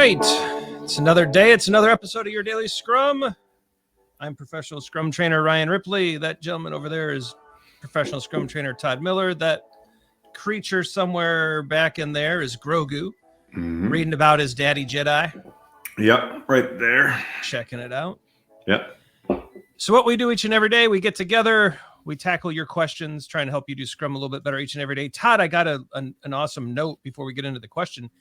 right. It's another day. It's another episode of Your Daily Scrum. I'm professional Scrum trainer Ryan Ripley. That gentleman over there is professional Scrum trainer Todd Miller. That creature somewhere back in there is Grogu, reading about his daddy Jedi. Yep, right there. Checking it out. Yep. So what we do each and every day, we get together, we tackle your questions, trying to help you do Scrum a little bit better each and every day. Todd, I got an awesome note before we get into the question.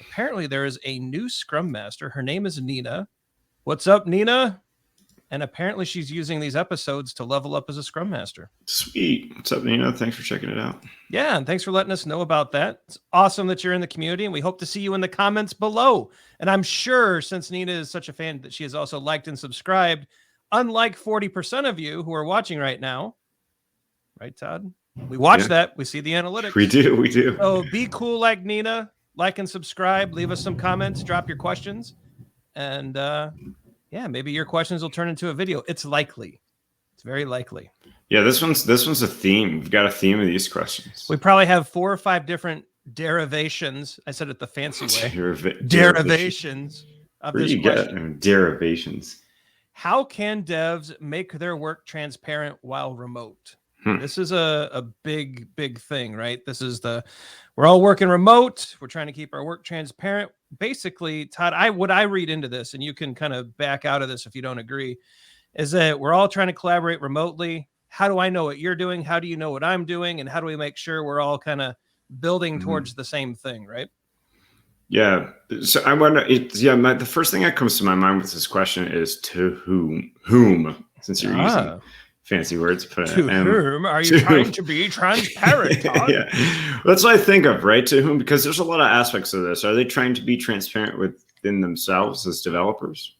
Apparently there is a new Scrum Master. Her name is Nina. What's up, Nina? And apparently she's using these episodes to level up as a Scrum Master. Sweet. What's up, Nina? Thanks for checking it out. Yeah, and thanks for letting us know about that. It's awesome that you're in the community, and we hope to see you in the comments below. And I'm sure, since Nina is such a fan, that she has also liked and subscribed, unlike 40% of you who are watching right now. Right, Todd? We watch that. We see the analytics. We do. So be cool like Nina. Like and subscribe. Leave us some comments. Drop your questions. And yeah, maybe your questions will turn into a video. It's likely. It's very likely. Yeah, this one's a theme. We've got a theme of these questions. We probably have 4 or 5 different derivations. I said it the fancy way. Derivations of Where this do you question. get derivations? How can devs make their work transparent while remote? This is a big thing, right? We're all working remote. We're trying to keep our work transparent. Basically, Todd, what I read into this, and you can kind of back out of this if you don't agree, is that we're all trying to collaborate remotely. How do I know what you're doing? How do you know what I'm doing? And how do we make sure we're all kind of building towards the same thing, right? Yeah. So I wonder, the first thing that comes to my mind with this question is to whom, since you're using fancy words. To whom are you trying to be transparent, Todd? Yeah. That's what I think of, right? To whom, because there's a lot of aspects of this. Are they trying to be transparent within themselves as developers?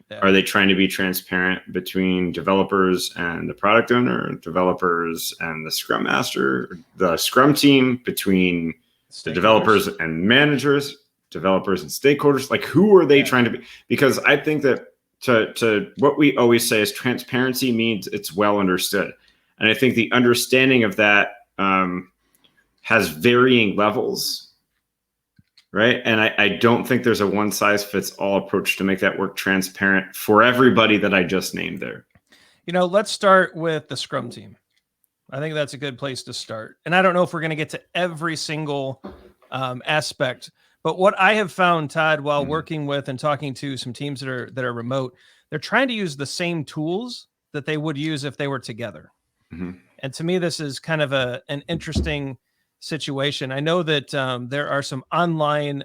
Yeah. Are they trying to be transparent between developers and the product owner, developers and the Scrum Master, the Scrum team, between the developers and managers, developers and stakeholders? Like, who are they trying to be? Because I think that to what we always say is transparency means it's well understood. And I think the understanding of that has varying levels, right? And I don't think there's a one size fits all approach to make that work transparent for everybody that I just named there. Let's start with the Scrum team. I think that's a good place to start. And I don't know if we're going to get to every single aspect. But what I have found, Todd, while working with and talking to some teams that are remote, they're trying to use the same tools that they would use if they were together. And to me, this is kind of an interesting situation. I know that there are some online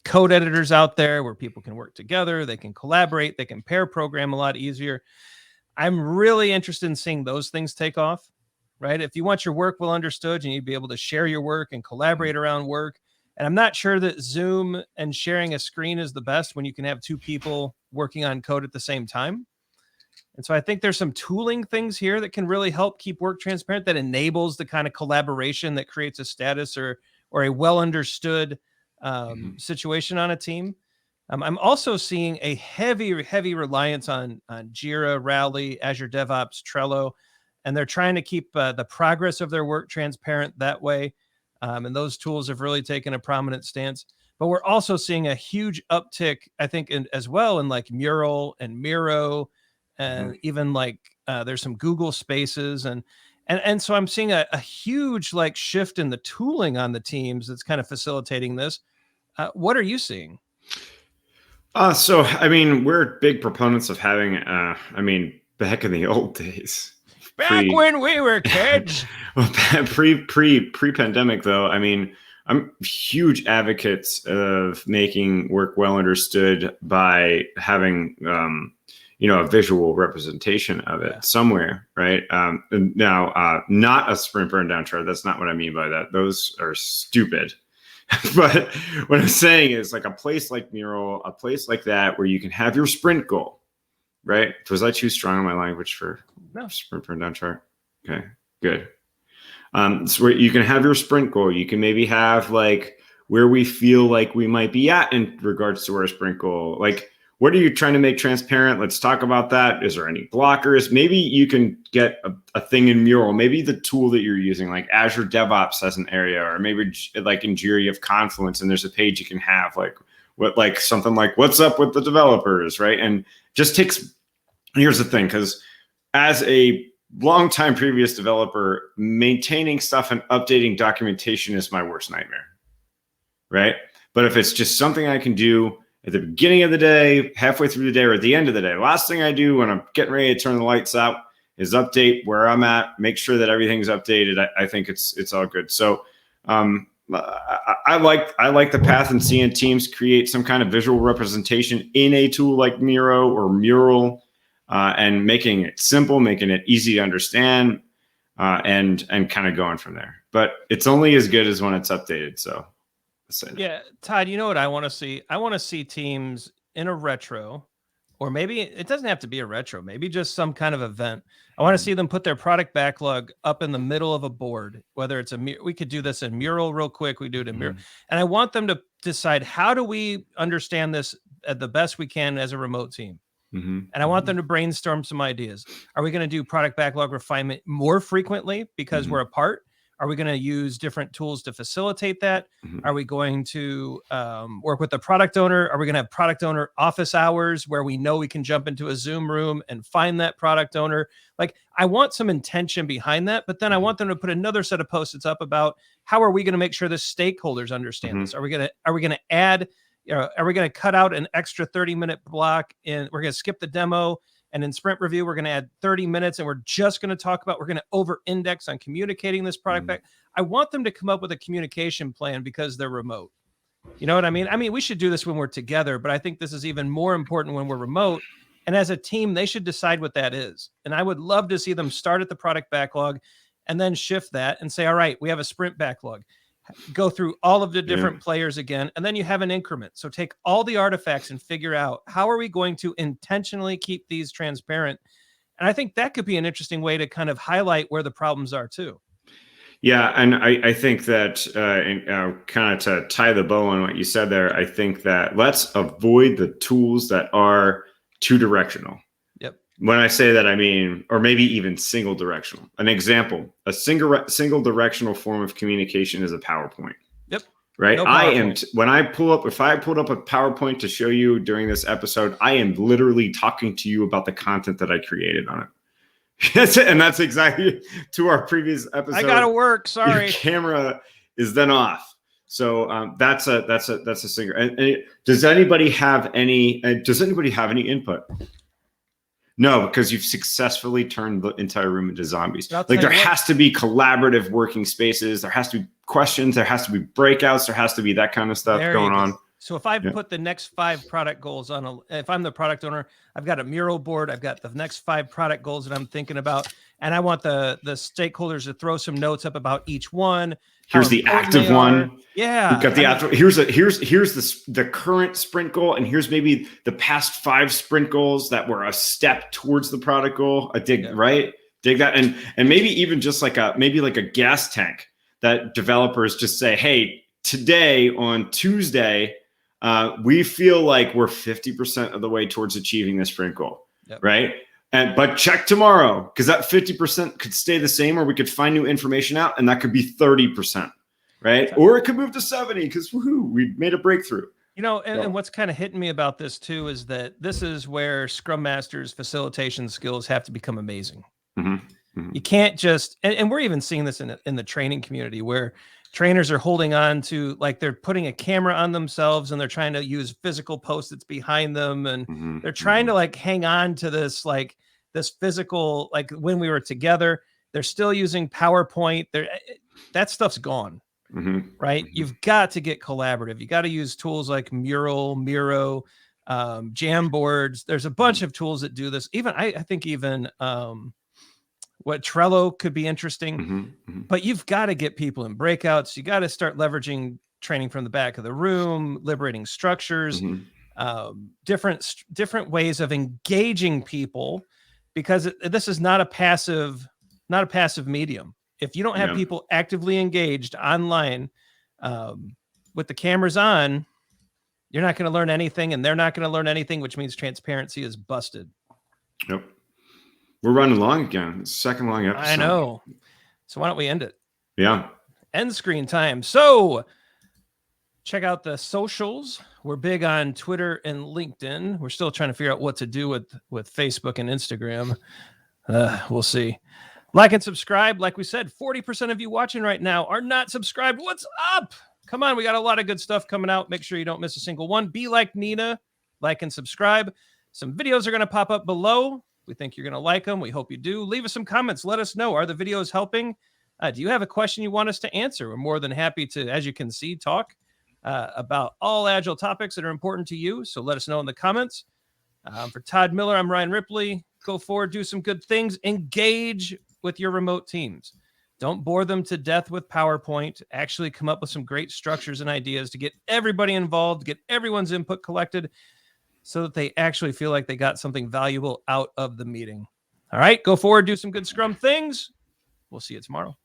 code editors out there where people can work together, they can collaborate, they can pair program a lot easier. I'm really interested in seeing those things take off, right? If you want your work well understood, you need to be able to share your work and collaborate around work. And I'm not sure that Zoom and sharing a screen is the best when you can have 2 people working on code at the same time. And so I think there's some tooling things here that can really help keep work transparent, that enables the kind of collaboration that creates a status or a well understood situation on a team. I'm also seeing a heavy reliance on Jira, Rally, Azure DevOps, Trello, and they're trying to keep the progress of their work transparent that way. And those tools have really taken a prominent stance. But we're also seeing a huge uptick, I think, as well in like Mural and Miro, and even like there's some Google Spaces, and so I'm seeing a huge like shift in the tooling on the teams that's kind of facilitating this. What are you seeing? So I mean, we're big proponents of having. Back in the old days. When we were kids. Well, pre-pandemic though, I mean, I'm huge advocates of making work well understood by having a visual representation of it somewhere, right? Now, not a sprint burn down chart. That's not what I mean by that. Those are stupid. But what I'm saying is like a place like Mural, a place like that where you can have your sprint goal. Right? Was I too strong in my language for sprint burn down chart? Okay, good. So where you can have your sprint goal. You can maybe have like where we feel like we might be at in regards to our sprint goal. Like, what are you trying to make transparent? Let's talk about that. Is there any blockers? Maybe you can get a thing in Mural. Maybe the tool that you're using, like Azure DevOps has an area, or maybe like in Jira you have Confluence and there's a page you can have like what, like something like what's up with the developers, right? And just takes, here's the thing, because as a longtime previous developer, maintaining stuff and updating documentation is my worst nightmare, right? But if it's just something I can do at the beginning of the day, halfway through the day, or at the end of the day, last thing I do when I'm getting ready to turn the lights out is update where I'm at, make sure that everything's updated. I think it's all good. So I like the path and seeing teams create some kind of visual representation in a tool like Miro or Mural, and making it simple, making it easy to understand, and kind of going from there. But it's only as good as when it's updated. So yeah, Todd, you know what I want to see? I want to see teams in a retro, or maybe it doesn't have to be a retro, maybe just some kind of event. I want to see them put their product backlog up in the middle of a board, whether it's we could do this in Mural real quick. We do it in Mural. And I want them to decide, how do we understand this at the best we can as a remote team? And I want them to brainstorm some ideas. Are we going to do product backlog refinement more frequently because we're apart? Are we going to use different tools to facilitate that? Are we going to work with the product owner? Are we going to have product owner office hours where we know we can jump into a Zoom room and find that product owner? Like, I want some intention behind that, but then I want them to put another set of Post-its up about how are we going to make sure the stakeholders understand this? Are we going to add, are we going to cut out an extra 30-minute block, and we're going to skip the demo? And in sprint review, we're going to add 30 minutes, and we're just going to talk about, we're going to over-index on communicating this product back. I want them to come up with a communication plan because they're remote. You know what I mean? I mean, we should do this when we're together, but I think this is even more important when we're remote. And as a team, they should decide what that is. And I would love to see them start at the product backlog and then shift that and say, all right, we have a sprint backlog. Go through all of the different players again, and then you have an increment. So take all the artifacts and figure out, how are we going to intentionally keep these transparent? And I think that could be an interesting way to kind of highlight where the problems are too. Yeah, and I think that kind of to tie the bow on what you said there, I think that let's avoid the tools that are two directional. When I say that, I mean, or maybe even single directional. An example, a single directional form of communication is a PowerPoint. Right. No PowerPoint. If I pulled up a PowerPoint to show you during this episode, I am literally talking to you about the content that I created on it. That's it. And that's exactly to our previous episode. I gotta work. Sorry. Your camera is then off. So that's a single. And does anybody have any input? No, because you've successfully turned the entire room into zombies. Like, there has to be collaborative working spaces. There has to be questions. There has to be breakouts. There has to be that kind of stuff going on. So if I put the next 5 product goals on if I'm the product owner, I've got a Mural board. I've got the next 5 product goals that I'm thinking about, and I want the stakeholders to throw some notes up about each one. Here's the active one. Yeah, we've got the active. Here's the current sprint goal, and here's maybe the past 5 sprint goals that were a step towards the product goal. Dig that, and maybe even just like a gas tank that developers just say, hey, today on Tuesday, we feel like we're 50% of the way towards achieving this sprint goal, right? But check tomorrow, because that 50% could stay the same, or we could find new information out, and that could be 30%, right? Or it could move to 70 because we made a breakthrough. You know, and what's kind of hitting me about this too is that this is where Scrum Masters' facilitation skills have to become amazing. You can't just, and we're even seeing this in the training community, where trainers are holding on to, like, they're putting a camera on themselves and they're trying to use physical Post-its behind them. And they're trying to like hang on to this, like this physical, like when we were together. They're still using PowerPoint. That stuff's gone, right? You've got to get collaborative. You got to use tools like Mural, Miro, Jamboards. There's a bunch of tools that do this. Even I think even what Trello could be interesting, but you've got to get people in breakouts. You got to start leveraging training from the back of the room, liberating structures, different ways of engaging people, because this is not a passive medium. If you don't have people actively engaged online with the cameras on, you're not going to learn anything, and they're not going to learn anything, which means transparency is busted. Yep. We're running long again. It's second long episode. I know. So why don't we end it? Yeah. End screen time. So Check out the socials. We're big on Twitter and LinkedIn. We're still trying to figure out what to do with Facebook and Instagram. We'll see. Like and subscribe. Like we said, 40% of you watching right now are not subscribed. What's up? Come on, we got a lot of good stuff coming out. Make sure you don't miss a single one. Be like Nina. Like and subscribe. Some videos are going to pop up below. We think you're going to like them. We hope you do. Leave us some comments. Let us know. Are the videos helping? Do you have a question you want us to answer? We're more than happy to, as you can see, talk about all Agile topics that are important to you. So let us know in the comments. For Todd Miller, I'm Ryan Ripley. Go forward, do some good things. Engage with your remote teams. Don't bore them to death with PowerPoint. Actually come up with some great structures and ideas to get everybody involved, get everyone's input collected so that they actually feel like they got something valuable out of the meeting. All right, go forward, do some good Scrum things. We'll see you tomorrow.